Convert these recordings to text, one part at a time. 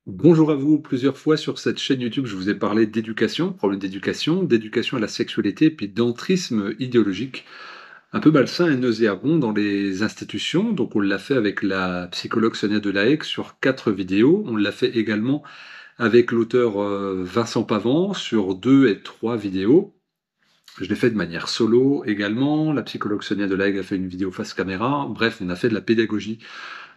Bonjour à vous. Plusieurs fois sur cette chaîne YouTube, je vous ai parlé d'éducation, problème d'éducation, d'éducation à la sexualité, puis d'entrisme idéologique, un peu malsain et nauséabond dans les institutions. Donc on l'a fait avec la psychologue Sonia Delahaye sur 4 vidéos. On l'a fait également avec l'auteur Vincent Pavant sur 2 et 3 vidéos. Je l'ai fait de manière solo également. La psychologue Sonia Delahaye a fait une vidéo face caméra. Bref, on a fait de la pédagogie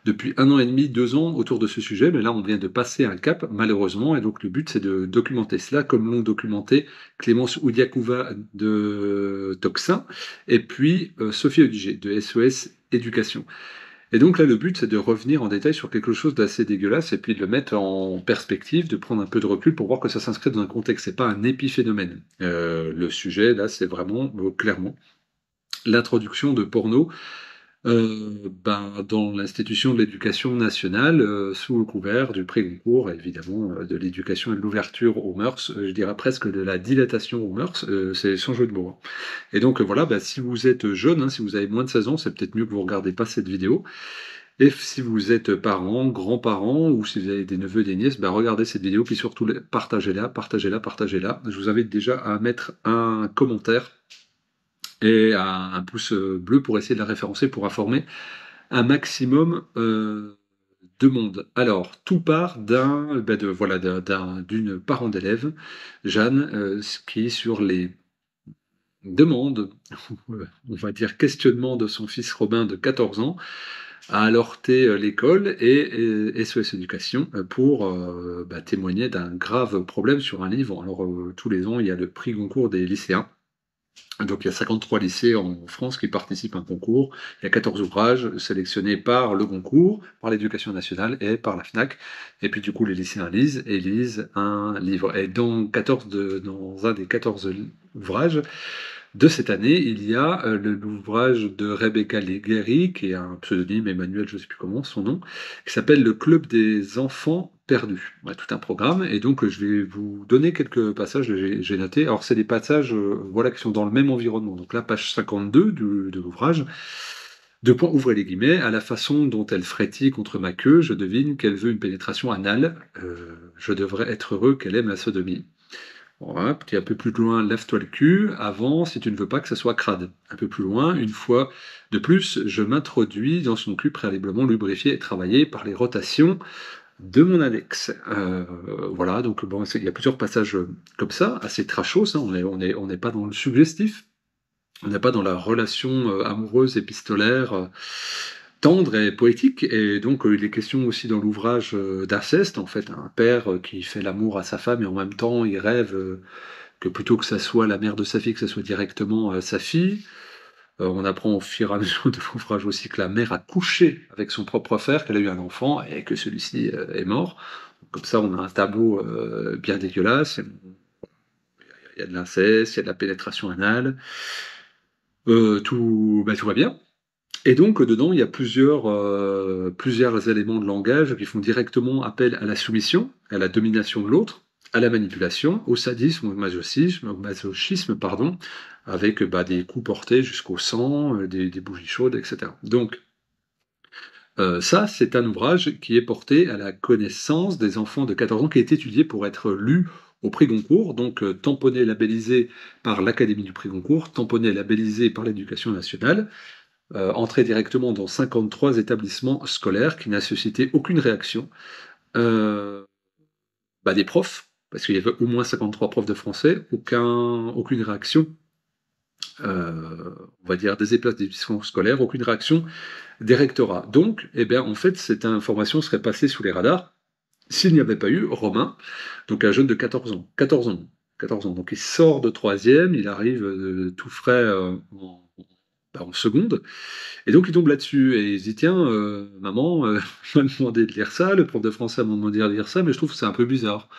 depuis 1 an et demi, 2 ans autour de ce sujet, mais là on vient de passer un cap malheureusement, et donc le but c'est de documenter cela comme l'ont documenté Clémence Oudiakouva de Toxin et puis Sophie Odiger de SOS Éducation. Et donc là le but c'est de revenir en détail sur quelque chose d'assez dégueulasse et puis de le mettre en perspective, de prendre un peu de recul pour voir que ça s'inscrit dans un contexte, c'est pas un épiphénomène. Le sujet là c'est vraiment clairement l'introduction de porno dans l'institution de l'éducation nationale, sous le couvert du prix Goncourt, évidemment, de l'éducation et de l'ouverture aux mœurs, je dirais presque de la dilatation aux mœurs, c'est sans jeu de mots, hein. Et donc voilà, si vous êtes jeune, hein, si vous avez moins de 16 ans, c'est peut-être mieux que vous regardez pas cette vidéo. Et si vous êtes parents, grands-parents, ou si vous avez des neveux, des nièces, regardez cette vidéo, puis surtout partagez-la, partagez-la, partagez-la. Je vous invite déjà à mettre un commentaire et un pouce bleu pour essayer de la référencer, pour informer un maximum de monde. Alors, tout part d'une parent d'élève, Jeanne, qui sur les demandes, on va dire questionnement de son fils Robin de 14 ans, a alerté l'école et SOS Éducation pour témoigner d'un grave problème sur un livre. Alors, tous les ans, il y a le prix Goncourt des lycéens. Donc il y a 53 lycées en France qui participent à un concours. Il y a 14 ouvrages sélectionnés par le concours, par l'éducation nationale et par la FNAC. Et puis du coup, les lycéens lisent un livre. Et dans un des 14 ouvrages de cette année, il y a l'ouvrage de Rebecca Leguéry, qui est un pseudonyme, Emmanuel, je ne sais plus comment son nom, qui s'appelle Le Club des enfants perdus. Ouais, tout un programme. Et donc, je vais vous donner quelques passages que j'ai notés. Alors, c'est des passages voilà, qui sont dans le même environnement. Donc là, page 52 de l'ouvrage. Deux points, ouvrez les guillemets. À la façon dont elle frétille contre ma queue, je devine qu'elle veut une pénétration anale. Je devrais être heureux qu'elle aime la sodomie. Voilà, puis un peu plus loin, lève-toi le cul, avant, si tu ne veux pas que ça soit crade. Un peu plus loin, une fois de plus, je m'introduis dans son cul préalablement lubrifié et travaillé par les rotations de mon index. Voilà, donc bon, il y a plusieurs passages comme ça, assez trashos, hein, on n'est pas dans le suggestif, on n'est pas dans la relation amoureuse, épistolaire, tendre et poétique, et donc il est question aussi dans l'ouvrage d'inceste, en fait, un père qui fait l'amour à sa femme et en même temps il rêve que plutôt que ça soit la mère de sa fille, que ça soit directement sa fille. On apprend au fur et à mesure de l'ouvrage aussi que la mère a couché avec son propre frère, qu'elle a eu un enfant et que celui-ci est mort. Comme ça, on a un tableau bien dégueulasse. Il y a de l'inceste, il y a de la pénétration anale, tout va bien. Et donc, dedans, il y a plusieurs éléments de langage qui font directement appel à la soumission, à la domination de l'autre, à la manipulation, au sadisme, au masochisme, pardon, avec des coups portés jusqu'au sang, des bougies chaudes, etc. Donc, ça, c'est un ouvrage qui est porté à la connaissance des enfants de 14 ans, qui est étudié pour être lu au prix Goncourt, donc tamponné, labellisé par l'Académie du prix Goncourt, tamponné, labellisé par l'Éducation nationale, entré directement dans 53 établissements scolaires qui n'a suscité aucune réaction. Euh, des profs, parce qu'il y avait au moins 53 profs de français, aucune réaction. On va dire des établissements scolaires, aucune réaction des rectorats. Donc, en fait, cette information serait passée sous les radars s'il n'y avait pas eu Romain, donc un jeune de 14 ans. 14 ans. 14 ans. Donc il sort de troisième, il arrive tout frais en seconde, et donc il tombe là-dessus, et il se dit, tiens, maman, m'a demandé de lire ça, le prof de français m'a demandé de lire ça, mais je trouve que c'est un peu bizarre.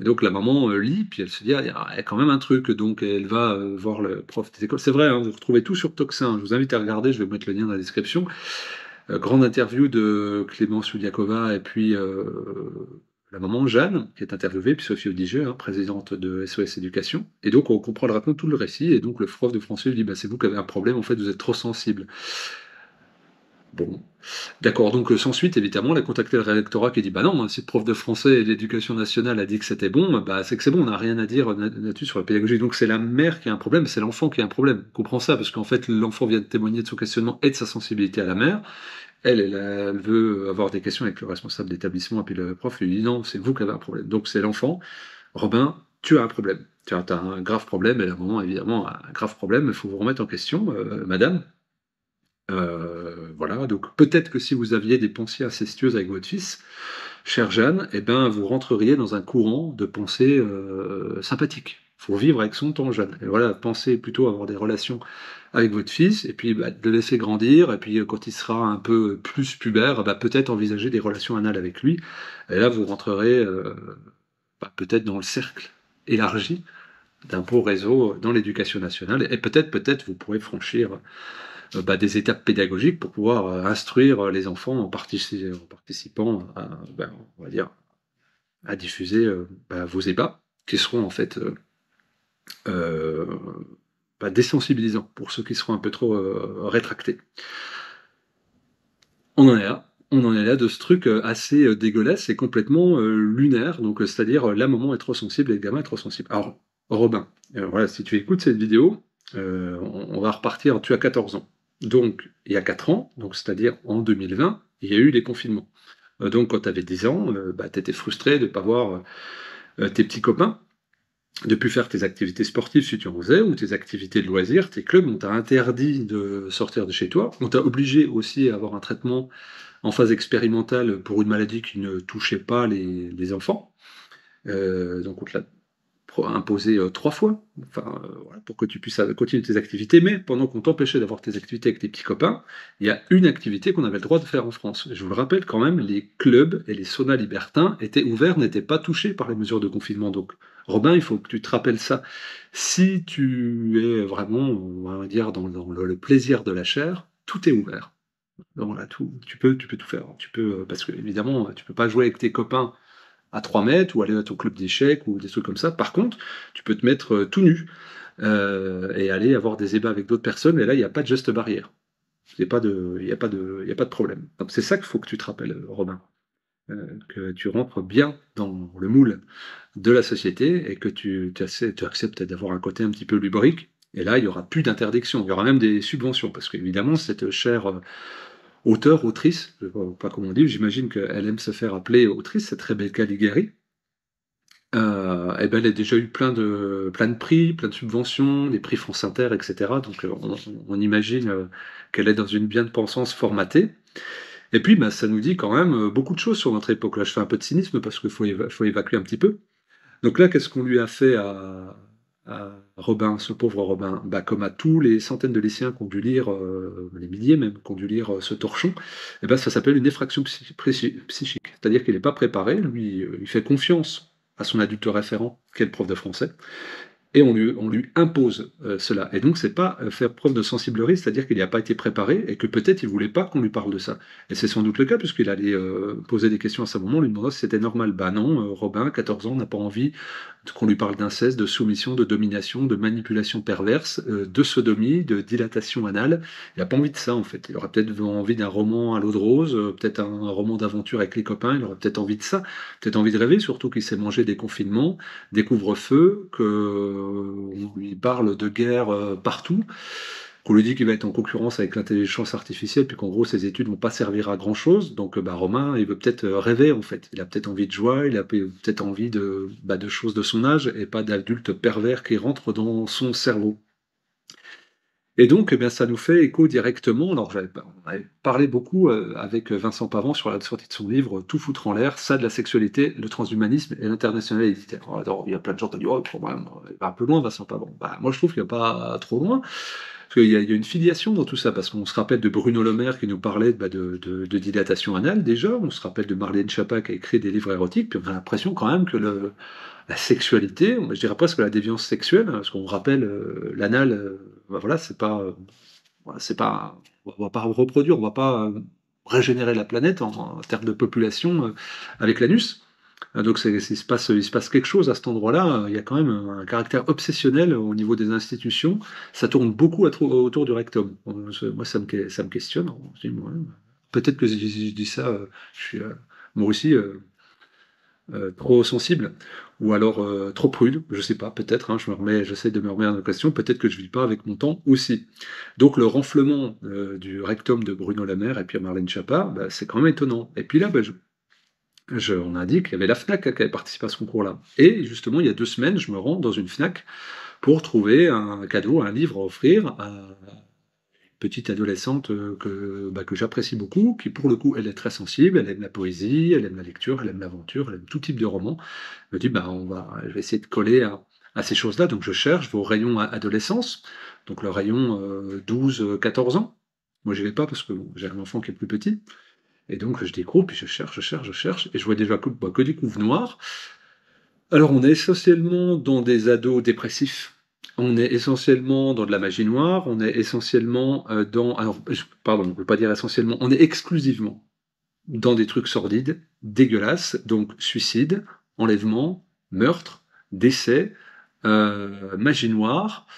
Et donc la maman lit, puis elle se dit, ah, il y a quand même un truc, donc elle va voir le prof des écoles. C'est vrai, hein, vous retrouvez tout sur Toxin, je vous invite à regarder, je vais vous mettre le lien dans la description. Grande interview de Clémence Oudiakova et puis la maman Jeanne, qui est interviewée, puis Sophie Odiger, hein, présidente de SOS Éducation. Et donc on comprend le tout le récit, et donc le prof de français lui dit, c'est vous qui avez un problème, en fait vous êtes trop sensible. Bon, d'accord, donc s'ensuite évidemment, elle a contacté le rectorat qui dit: «Bah non, si le prof de français et de l'éducation nationale a dit que c'était bon, bah, c'est que c'est bon, on n'a rien à dire là-dessus sur la pédagogie». Donc c'est la mère qui a un problème, c'est l'enfant qui a un problème. On comprend ça parce qu'en fait, l'enfant vient de témoigner de son questionnement et de sa sensibilité à la mère. Elle veut avoir des questions avec le responsable d'établissement et puis le prof lui dit: «Non, c'est vous qui avez un problème». Donc c'est l'enfant: «Robin, tu as un problème. Tu as un grave problème» et la maman évidemment a un grave problème, il faut vous remettre en question, madame. Voilà, donc peut-être que si vous aviez des pensées incestueuses avec votre fils, chère Jeanne, eh ben, vous rentreriez dans un courant de pensées, sympathiques. Faut vivre avec son temps, Jeanne. Et voilà, pensez plutôt à avoir des relations avec votre fils et puis, bah, de le laisser grandir et puis, quand il sera un peu plus pubère, bah, peut-être envisager des relations anales avec lui et là, vous rentrerez, bah, peut-être dans le cercle élargi d'un beau réseau dans l'éducation nationale et peut-être vous pourrez franchir bah, des étapes pédagogiques pour pouvoir instruire les enfants en participant à, ben, on va dire, à diffuser bah, vos ébats, qui seront en fait euh, bah, désensibilisants pour ceux qui seront un peu trop rétractés. On en est là. On en est là de ce truc assez dégueulasse et complètement lunaire, donc c'est-à-dire la maman est trop sensible et le gamin est trop sensible. Alors, Robin, voilà, si tu écoutes cette vidéo, on va repartir, tu as 14 ans. Donc, il y a 4 ans, donc c'est-à-dire en 2020, il y a eu les confinements. Donc, quand tu avais 10 ans, bah, tu étais frustré de ne pas voir tes petits copains, de plus faire tes activités sportives si tu en faisais, ou tes activités de loisirs, tes clubs, on t'a interdit de sortir de chez toi, on t'a obligé aussi à avoir un traitement en phase expérimentale pour une maladie qui ne touchait pas les enfants. Donc on te l'a imposé 3 fois, enfin, voilà, pour que tu puisses continuer tes activités, mais pendant qu'on t'empêchait d'avoir tes activités avec tes petits copains, il y a une activité qu'on avait le droit de faire en France. Je vous le rappelle quand même, les clubs et les saunas libertins étaient ouverts, n'étaient pas touchés par les mesures de confinement. Donc, Robin, il faut que tu te rappelles ça. Si tu es vraiment, on va dire, dans le plaisir de la chair, tout est ouvert. Donc voilà, tu peux tout faire. Tu peux, parce que évidemment, tu peux pas jouer avec tes copains à 3 mètres ou aller à ton club d'échecs ou des trucs comme ça. Par contre, tu peux te mettre tout nu et aller avoir des ébats avec d'autres personnes. Et là, il n'y a pas de geste barrière. Il y a pas de problème. Donc c'est ça qu'il faut que tu te rappelles, Robin. Que tu rentres bien dans le moule de la société et que tu acceptes d'avoir un côté un petit peu lubrique. Et là, il n'y aura plus d'interdiction. Il y aura même des subventions parce qu'évidemment, cette chère auteur, autrice, je ne sais pas comment on dit, j'imagine qu'elle aime se faire appeler autrice, cette Rebecca Ligari. Et ben, elle a déjà eu plein de prix, plein de subventions, les prix France Inter, etc. Donc on imagine qu'elle est dans une bien-pensance formatée. Et puis bah, ça nous dit quand même beaucoup de choses sur notre époque. Là, je fais un peu de cynisme parce qu'il faut évacuer un petit peu. Donc là, qu'est-ce qu'on lui a fait à Robin, ce pauvre Robin? Bah, comme à tous les centaines de lycéens qui ont dû lire, les milliers même, qui ont dû lire ce torchon, et ben, ça s'appelle une effraction psychique. C'est-à-dire qu'il n'est pas préparé, lui, il fait confiance à son adulte référent, qui est le prof de français, et on lui impose cela. Et donc, c'est pas faire preuve de sensiblerie, c'est-à-dire qu'il n'a pas été préparé et que peut-être il voulait pas qu'on lui parle de ça. Et c'est sans doute le cas, puisqu'il allait poser des questions à sa maman, lui demandant si c'était normal. Bah non, Robin, 14 ans, n'a pas envie qu'on lui parle d'inceste, de soumission, de domination, de manipulation perverse, de sodomie, de dilatation anale. Il n'a pas envie de ça, en fait. Il aurait peut-être envie d'un roman à l'eau de rose, peut-être un roman d'aventure avec les copains, il aurait peut-être envie de ça, peut-être envie de rêver, surtout qu'il s'est mangé des confinements, des couvre-feux, qu'on lui parle de guerre partout, qu'on lui dit qu'il va être en concurrence avec l'intelligence artificielle, puis qu'en gros ses études vont pas servir à grand chose. Donc bah, Romain, il veut peut-être rêver en fait. Il a peut-être envie de joie, il a peut-être envie de choses de son âge et pas d'adultes pervers qui rentrent dans son cerveau. Et donc, eh bien, ça nous fait écho directement. Alors, on avait parlé beaucoup avec Vincent Pavant sur la sortie de son livre Tout foutre en l'air, ça de la sexualité, le transhumanisme et l'internationalité. Alors, il y a plein de gens qui disent, oh, quand même, il va un peu loin, Vincent Pavant. Bah, moi, je trouve qu'il n'y a pas trop loin. Parce qu'il y a une filiation dans tout ça, parce qu'on se rappelle de Bruno Le Maire qui nous parlait de dilatation anale déjà, on se rappelle de Marlène Schiappa qui a écrit des livres érotiques, puis on a l'impression quand même que la sexualité, je dirais presque la déviance sexuelle, parce qu'on rappelle l'anal, bah voilà, voilà, on va pas reproduire, on va pas régénérer la planète en termes de population avec l'anus. Donc il se passe quelque chose à cet endroit-là. Il y a quand même un caractère obsessionnel au niveau des institutions. Ça tourne beaucoup autour du rectum. Moi, ça me questionne. Je dis, ouais, Peut-être que je dis ça, je suis moi aussi trop sensible, ou alors trop prude, je sais pas, peut-être, hein, j'essaie de me remettre en question, peut-être que je vis pas avec mon temps aussi. Donc le renflement du rectum de Bruno Le Maire et Pierre-Marlène Schiappa, bah, c'est quand même étonnant. Et puis là, bah, on a dit qu'il y avait la Fnac qui avait participé à ce concours-là. Et justement, il y a 2 semaines, je me rends dans une Fnac pour trouver un cadeau, un livre à offrir à petite adolescente que j'apprécie beaucoup, qui pour le coup, elle est très sensible, elle aime la poésie, elle aime la lecture, elle aime l'aventure, elle aime tout type de roman. Elle me dit, bah, je vais essayer de coller à ces choses-là. Donc je cherche, je vais au rayon adolescence, donc le rayon 12-14 ans. Moi, je vais pas parce que bon, j'ai un enfant qui est plus petit. Et donc je découvre, puis je cherche, et je vois déjà que des couves noires. Alors, on est essentiellement dans des ados dépressifs. On est essentiellement dans de la magie noire. On est essentiellement dans. Alors, pardon, on ne peut pas dire essentiellement. On est exclusivement dans des trucs sordides, dégueulasses. Donc, suicide, enlèvement, meurtre, décès, magie noire.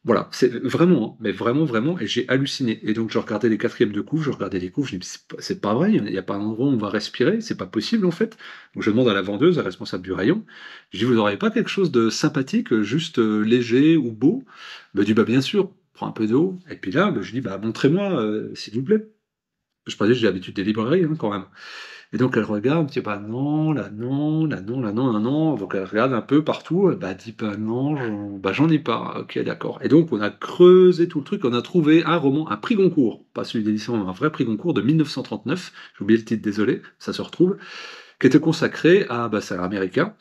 Voilà, c'est vraiment, hein, mais vraiment, vraiment, et j'ai halluciné. Et donc, je regardais les quatrièmes de couve, je regardais les couves, je me dis, c'est pas vrai, il n'y a pas un endroit où on va respirer, c'est pas possible en fait. Donc, je demande à la vendeuse, à la responsable du rayon, je dis, vous n'auriez pas quelque chose de sympathique, juste léger ou beau? Elle me dit, bah bien sûr, prends un peu d'eau, et puis là, bah, je dis, bah montrez-moi, s'il vous plaît. Je parlais, j'ai l'habitude des librairies hein, quand même. Et donc elle regarde, elle me dit bah non, là non, là non, là non, là non. Donc elle regarde un peu partout, bah elle dit bah non, j'en ai pas. Ok, d'accord. Et donc on a creusé tout le truc, on a trouvé un roman, un prix Goncourt, pas celui d'édition, un vrai prix Goncourt de 1939. J'ai oublié le titre, désolé, ça se retrouve, qui était consacré à, bah c'est un américain,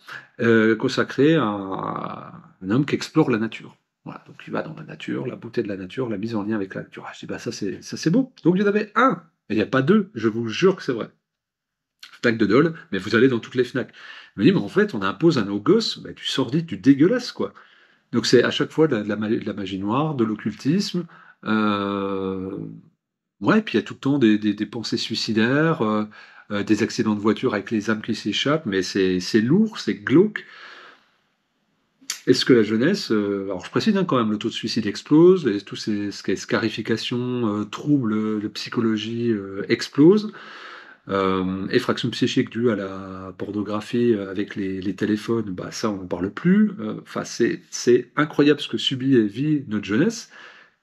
consacré à un homme qui explore la nature. Voilà, donc il va dans la nature, la beauté de la nature, la mise en lien avec la nature. Ah, je dis bah ça c'est beau. Donc il y en avait un, et il n'y a pas deux, je vous jure que c'est vrai. Fnac de Dole, mais vous allez dans toutes les Fnac. Il me dit, mais en fait, on impose à nos gosses bah, du sordide, du dégueulasse, quoi. Donc c'est à chaque fois de la magie noire, de l'occultisme. Euh, ouais, puis il y a tout le temps des pensées suicidaires, des accidents de voiture avec les âmes qui s'échappent, mais c'est lourd, c'est glauque. Est-ce que la jeunesse, alors je précise hein, quand même, le taux de suicide explose, et tout ce qui est scarification, troubles de psychologie explose. Effraction psychique due à la pornographie avec les téléphones, bah ça on n'en parle plus. Enfin, c'est incroyable ce que subit et vit notre jeunesse.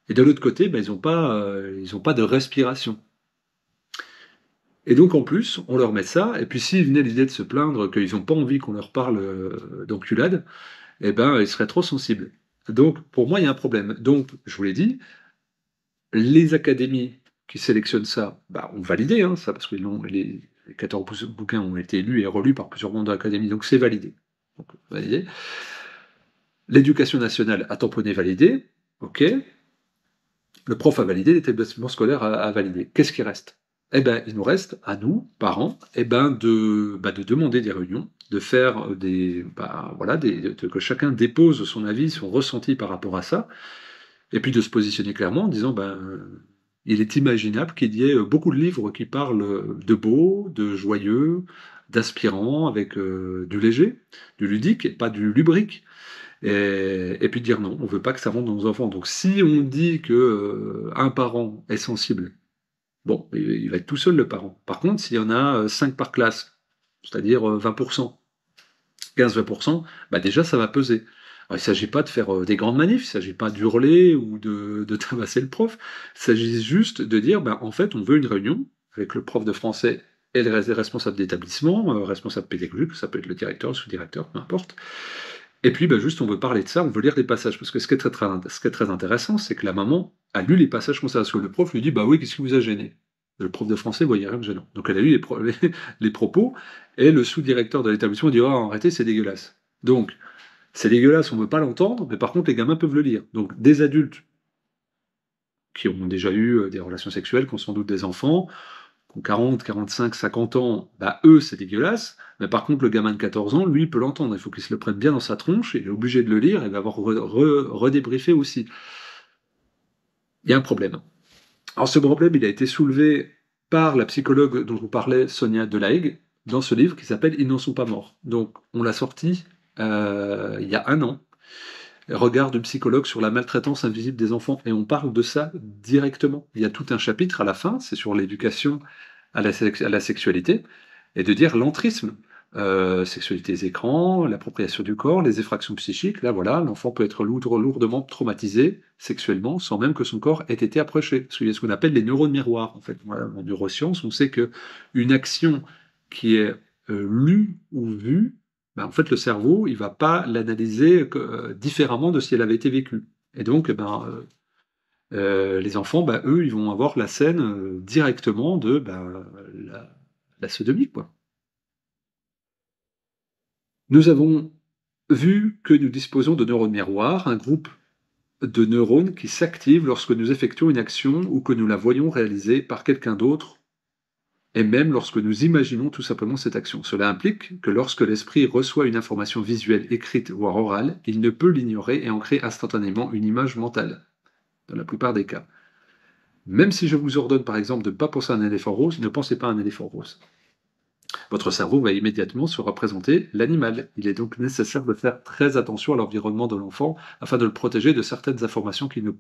Et de l'autre côté, bah, ils ont pas de respiration. Et donc en plus, on leur met ça, et puis s'ils venaient l'idée de se plaindre qu'ils n'ont pas envie qu'on leur parle d'enculade, eh ben ils seraient trop sensibles. Donc pour moi, il y a un problème. Donc, je vous l'ai dit, les académies qui sélectionnent ça, bah, ont validé hein, ça, parce que les 14 bouquins ont été lus et relus par plusieurs membres de l'académie, donc c'est validé. Donc, validé. L'éducation nationale a tamponné validé, ok. Le prof a validé, l'établissement scolaire a validé. Qu'est-ce qui reste? Eh ben, il nous reste, à nous, parents, eh ben, de demander des réunions, de faire voilà, que chacun dépose son avis, son ressenti par rapport à ça, et puis de se positionner clairement en disant, ben, il est imaginable qu'il y ait beaucoup de livres qui parlent de beau, de joyeux, d'aspirant, avec du léger, du ludique, et pas du lubrique. Et puis dire non, on veut pas que ça rentre dans nos enfants. Donc si on dit que un parent est sensible, bon, il va être tout seul le parent. Par contre, s'il y en a 5 par classe, c'est-à-dire 20%, 15-20%, bah déjà ça va peser. Alors, il ne s'agit pas de faire des grandes manifs, il ne s'agit pas d'hurler ou de tabasser le prof, il s'agit juste de dire, bah, en fait, on veut une réunion avec le prof de français et le responsable d'établissement, responsable pédagogique, ça peut être le directeur, le sous-directeur, peu importe. Et puis, bah, juste, on veut parler de ça, on veut lire les passages. Parce que ce qui est très intéressant, c'est que la maman a lu les passages comme ça. Parce que le prof lui dit, bah oui, qu'est-ce qui vous a gêné? Le prof de français voyait rien de gênant. Donc elle a lu les propos, et le sous-directeur de l'établissement dit, oh, arrêtez, c'est dégueulasse. Donc, c'est dégueulasse, on ne veut pas l'entendre, mais par contre, les gamins peuvent le lire. Donc, des adultes qui ont déjà eu des relations sexuelles, qui ont sans doute des enfants, qui ont 40, 45, 50 ans, bah eux, c'est dégueulasse. Mais par contre, le gamin de 14 ans, lui, il peut l'entendre. Il faut qu'il se le prenne bien dans sa tronche, il est obligé de le lire, et il va avoir redébriefé aussi. Il y a un problème. Alors ce problème, il a été soulevé par la psychologue dont je vous parlais, Sonia Delahaye, dans ce livre qui s'appelle Ils n'en sont pas morts. Donc on l'a sorti il y a un an. regard du psychologue sur la maltraitance invisible des enfants. Et on parle de ça directement. Il y a tout un chapitre à la fin, c'est sur l'éducation à la sexualité, et de dire l'entrisme. Sexualité des écrans, l'appropriation du corps, les effractions psychiques, là voilà, l'enfant peut être lourdement traumatisé sexuellement sans même que son corps ait été approché. Parce qu'il y a ce qu'on appelle les neurones miroirs. En fait, voilà, en neurosciences, on sait que une action qui est lue ou vue, ben, en fait, le cerveau, il va pas l'analyser différemment de si elle avait été vécue. Et donc, les enfants, ben, eux, ils vont avoir la scène directement de la sodomie, quoi. Nous avons vu que nous disposons de neurones miroirs, un groupe de neurones qui s'activent lorsque nous effectuons une action ou que nous la voyons réalisée par quelqu'un d'autre, et même lorsque nous imaginons tout simplement cette action. Cela implique que lorsque l'esprit reçoit une information visuelle, écrite, voire orale, il ne peut l'ignorer et en créer instantanément une image mentale, dans la plupart des cas. Même si je vous ordonne par exemple de ne pas penser à un éléphant rose, ne pensez pas à un éléphant rose. Votre cerveau va immédiatement se représenter l'animal. Il est donc nécessaire de faire très attention à l'environnement de l'enfant afin de le protéger de certaines informations qui ne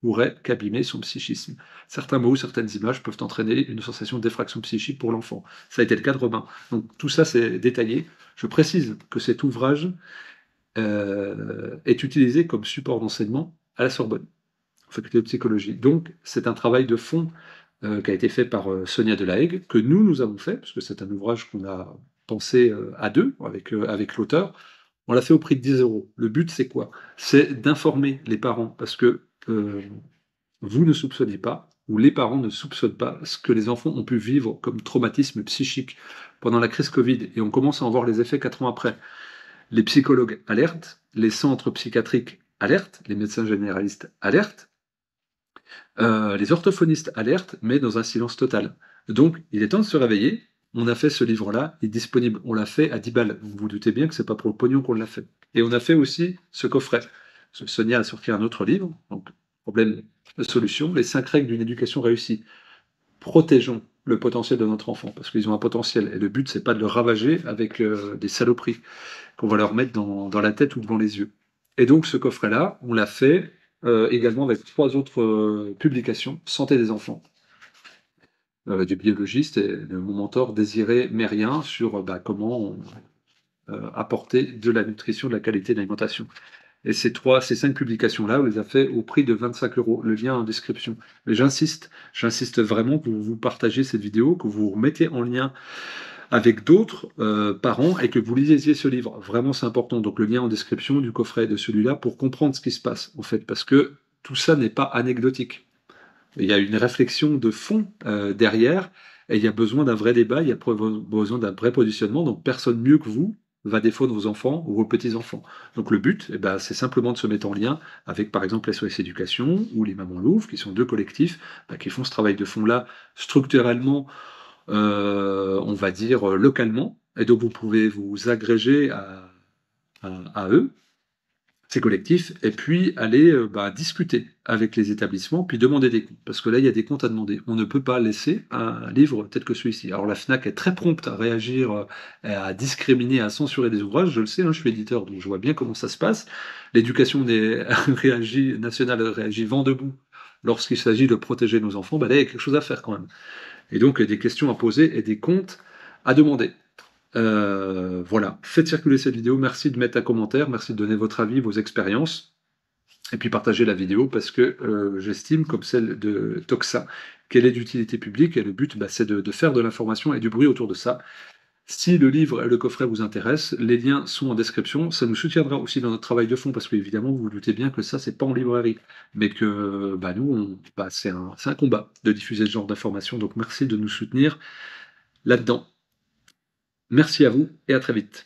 pourraient qu'abîmer son psychisme. Certains mots, certaines images peuvent entraîner une sensation d'effraction psychique pour l'enfant. Ça a été le cas de Robin. Donc tout ça, c'est détaillé. Je précise que cet ouvrage est utilisé comme support d'enseignement à la Sorbonne, faculté de psychologie. Donc c'est un travail de fond qui a été fait par Sonia Delahaye, que nous avons fait, parce que c'est un ouvrage qu'on a pensé à deux, avec l'auteur. On l'a fait au prix de 10 euros. Le but, c'est quoi? C'est d'informer les parents, parce que vous ne soupçonnez pas, ou les parents ne soupçonnent pas, ce que les enfants ont pu vivre comme traumatisme psychique pendant la crise Covid, et on commence à en voir les effets 4 ans après. Les psychologues alertent, les centres psychiatriques alertent, les médecins généralistes alertent, les orthophonistes alertent, mais dans un silence total. Donc, il est temps de se réveiller. On a fait ce livre-là, il est disponible. On l'a fait à 10 balles. Vous vous doutez bien que c'est pas pour le pognon qu'on l'a fait. Et on a fait aussi ce coffret. Sonia a sorti un autre livre, donc problème, solution, les 5 règles d'une éducation réussie. Protégeons le potentiel de notre enfant, parce qu'ils ont un potentiel. Et le but, c'est pas de le ravager avec des saloperies qu'on va leur mettre dans la tête ou devant les yeux. Et donc, ce coffret-là, on l'a fait également avec 3 autres publications, Santé des enfants, du biologiste et de mon mentor Désiré Mérien sur comment apporter de la nutrition, de la qualité d'alimentation. Et ces 5 publications-là, on les a fait au prix de 25 euros. Le lien en description. Mais j'insiste vraiment que vous partagez cette vidéo, que vous remettez en lien avec d'autres parents et que vous lisiez ce livre. Vraiment, c'est important. Donc le lien en description du coffret de celui-là pour comprendre ce qui se passe, en fait, parce que tout ça n'est pas anecdotique. Il y a une réflexion de fond derrière, et il y a besoin d'un vrai débat, il y a besoin d'un vrai positionnement, donc personne mieux que vous va défendre vos enfants ou vos petits-enfants. Donc le but, c'est simplement de se mettre en lien avec, par exemple, SOS Éducation ou les Mamans Louvre, qui sont 2 collectifs qui font ce travail de fond-là structurellement, on va dire localement, et donc vous pouvez vous agréger à eux, ces collectifs, et puis aller discuter avec les établissements, puis demander des comptes, parce que là, il y a des comptes à demander. On ne peut pas laisser un livre tel que celui-ci. Alors la FNAC est très prompte à réagir, à discriminer, à censurer des ouvrages, je le sais, hein, je suis éditeur, donc je vois bien comment ça se passe. L'éducation nationale réagit vent debout lorsqu'il s'agit de protéger nos enfants, là, il y a quelque chose à faire quand même. Et donc, des questions à poser et des comptes à demander. Voilà, faites circuler cette vidéo, merci de mettre un commentaire, merci de donner votre avis, vos expériences, et puis partagez la vidéo parce que j'estime, comme celle de Toxa, qu'elle est d'utilité publique, et le but, c'est de faire de l'information et du bruit autour de ça. Si le livre et le coffret vous intéressent, les liens sont en description, ça nous soutiendra aussi dans notre travail de fond, parce que évidemment, vous vous doutez bien que ça, c'est pas en librairie, mais que nous, c'est un combat de diffuser ce genre d'informations, donc merci de nous soutenir là-dedans. Merci à vous et à très vite.